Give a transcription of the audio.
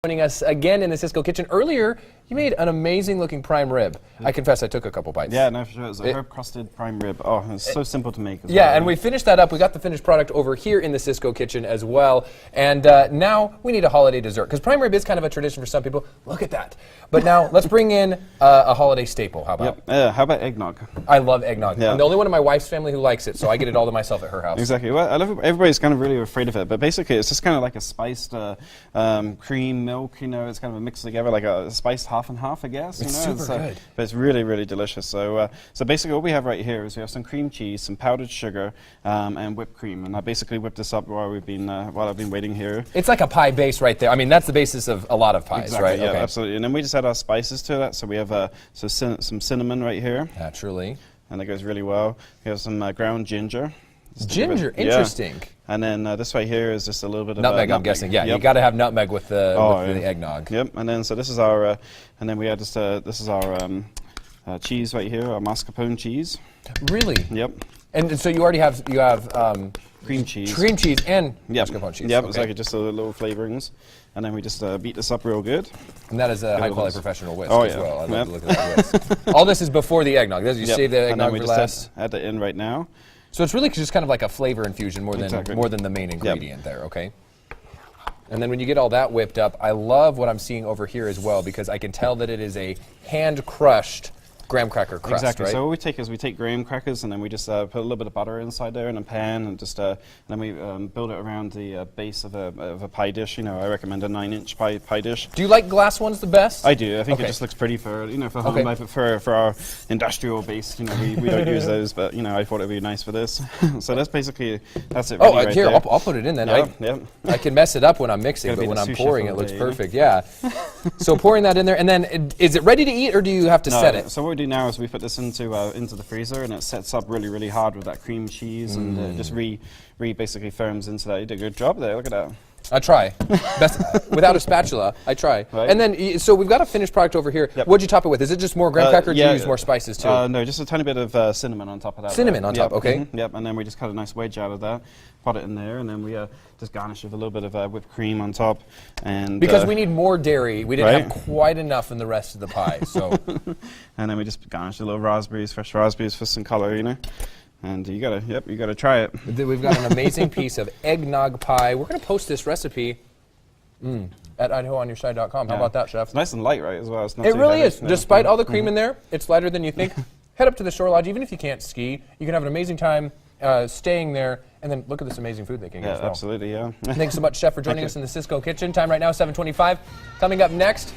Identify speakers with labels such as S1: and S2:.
S1: Joining us again in the Cisco kitchen. Earlier, you made an amazing-looking prime rib. I confess, I took a couple bites.
S2: Yeah, no, for sure. It's a herb-crusted prime rib. Oh, it's so simple to make as
S1: yeah,
S2: well.
S1: and we finished that up. We got the finished product over here in the Cisco kitchen as well. And now we need a holiday dessert, because prime rib is kind of a tradition for some people. Look at that. But now, let's bring in a holiday staple. How about?
S2: Yep. How about eggnog?
S1: I love eggnog.
S2: Yeah.
S1: I'm the only one in my wife's family who likes it, so I get it all to myself at her house.
S2: Exactly. Well, I love it. Everybody's kind of really afraid of it, but basically it's just kind of like a spiced cream, milk, you know, it's kind of a mix together, like a spiced half and half, I guess.
S1: It's super good.
S2: But it's really, really delicious. So, so basically what we have right here is we have some cream cheese, some powdered sugar, and whipped cream. And I basically whipped this up while I've been waiting here.
S1: It's like a pie base right there. I mean, that's the basis of a lot of pies,
S2: exactly,
S1: right?
S2: Yeah,
S1: okay.
S2: Absolutely. And then we just add our spices to that. So we have some cinnamon right here.
S1: Naturally.
S2: And that goes really well. We have some ground ginger.
S1: Ginger, interesting.
S2: Yeah. And then this right here is just a little bit of
S1: nutmeg. I'm guessing. Yeah, you got to have nutmeg with the the eggnog.
S2: Yep. And then so this is our, and then we add just this is our cheese right here, our mascarpone cheese.
S1: Really?
S2: Yep.
S1: And so you already have
S2: cream cheese.
S1: Cream cheese and mascarpone cheese.
S2: Yep.
S1: Okay.
S2: It's like just a little flavorings, and then we just beat this up real good.
S1: And that is a high quality professional whisk
S2: as
S1: well. I love to look at that whisk. All this is before the eggnog. You save the eggnog
S2: and then we
S1: for
S2: just
S1: last.
S2: add that in right now.
S1: So it's really just kind of like a flavor infusion more than the main ingredient there, okay? And then when you get all that whipped up, I love what I'm seeing over here as well, because I can tell that it is a hand-crushed graham cracker crust,
S2: exactly.
S1: right?
S2: So what we take is we take graham crackers and then we just put a little bit of butter inside there in a pan and just and then we build it around the base of a pie dish. You know, I recommend a 9-inch pie dish.
S1: Do you like glass ones the best?
S2: I do. I think it just looks pretty for for home life. But for our industrial base, you know, we don't use those. But you know, I thought it'd be nice for this. So that's basically it.
S1: Oh,
S2: right
S1: here
S2: there.
S1: I'll put it in then.
S2: Yeah,
S1: I can mess it up when I'm mixing, but when I'm pouring, it looks perfect. Yeah. So pouring that in there, and then is it ready to eat, or do you have to set it?
S2: So what we do now is we put this into the freezer, and it sets up really, really hard with that cream cheese, and it just basically firms into that. You did a good job there. Look at that.
S1: I try. Without a spatula, I try.
S2: Right.
S1: And then, so we've got a finished product over here.
S2: Yep.
S1: What'd you top it with? Is it just more graham cracker, or do you use more spices too?
S2: No, just a tiny bit of cinnamon on top of that.
S1: Cinnamon on top, okay.
S2: Yep, and then we just cut a nice wedge out of that, put it in there, and then we just garnish with a little bit of whipped cream on top. And
S1: because we need more dairy, we didn't have quite enough in the rest of the pie. So,
S2: and then we just garnish a little raspberries, fresh raspberries for some color, you know. And you gotta try it.
S1: We've got an amazing piece of eggnog pie. We're gonna post this recipe at IdahoOnYourSide.com. How about that, Chef?
S2: It's nice and light, right, as well. It's not
S1: it
S2: too
S1: really
S2: heavy.
S1: is. Despite all the cream in there, it's lighter than you think. Head up to the Shore Lodge. Even if you can't ski, you can have an amazing time staying there. And then look at this amazing food they can get as well.
S2: Absolutely, yeah.
S1: Thanks so much, Chef, for joining us in the Cisco kitchen. Time right now, 7:25. Coming up next.